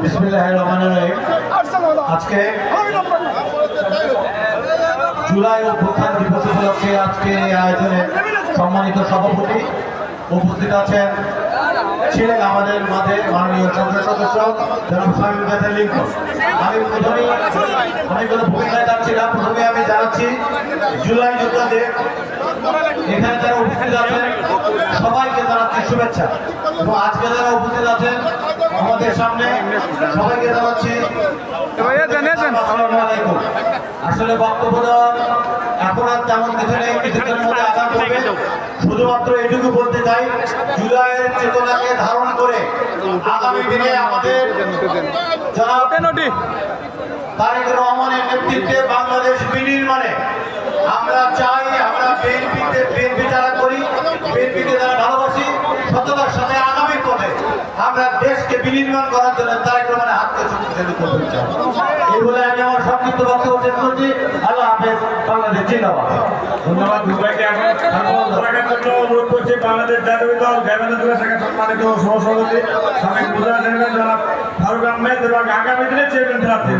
বিসমিল্লাহির রহমানির রহিম। আজকে জুলাই অভ্যুত্থান দিবস উপলক্ষে আজকে এই আয়োজনে সম্মানিত সভাপতি উপস্থিত আছেন ছিলেন আমাদের মাঝে মাননীয় সংসদ সদস্য জনাব সামিউল কাদের লিঙ্কন। আমি প্রথমেই অনেকগুলো ভূমিকায় যাচ্ছিলাম। প্রথমে আমি জানাচ্ছি জুলাই যোদ্ধাদের এখানে যারা উপস্থিত আছেন সবাইকে জানাচ্ছি শুভেচ্ছা, এবং আজকে যারা উপস্থিত আছেন আমাদের সামনে সবাইকে জানাচ্ছি আসসালামু আলাইকুম। আসলে বক্তব্য দেওয়ার এখন আর তেমন কিছু নেই, কিছুক্ষণের মধ্যে আগাম করবে। শুধুমাত্র এটুকু বলতে চাই, জুলাইয়ের চেতনাকে ধারণ করে আগামী দিনে আমাদের জনাব তারেক রহমানের নেতৃত্বে বাংলাদেশ বিনির্মাণে আমরা চাই, আমরা বিএনপি যারা করি, বিএনপিকে যারা ভালোবাসি, সততার সাথে আগামী পথে আমরা দেশকে বিনির্মাণ করার জন্য তারেক রহমানের হাতকে শক্তিশালী করতে চাই। এই বলে আমি আমার সংক্ষিপ্ত বক্তব্য শেষ করছি। আল্লাহ হাফেজ। বাংলাদেশ জিন্দাবাদ। ধন্যবাদ। দুবাইকে এখন জন্য অনুরোধ করছি বাংলাদেশ জাতীয় দল গ্রামীণ যুব শাখার সম্মানিত সহসভাপতি সাবেক উপজেলা চেয়ারম্যান জনাব ফারুক আহমেদ এবং আগামী দিনে চেয়ারম্যান প্রার্থী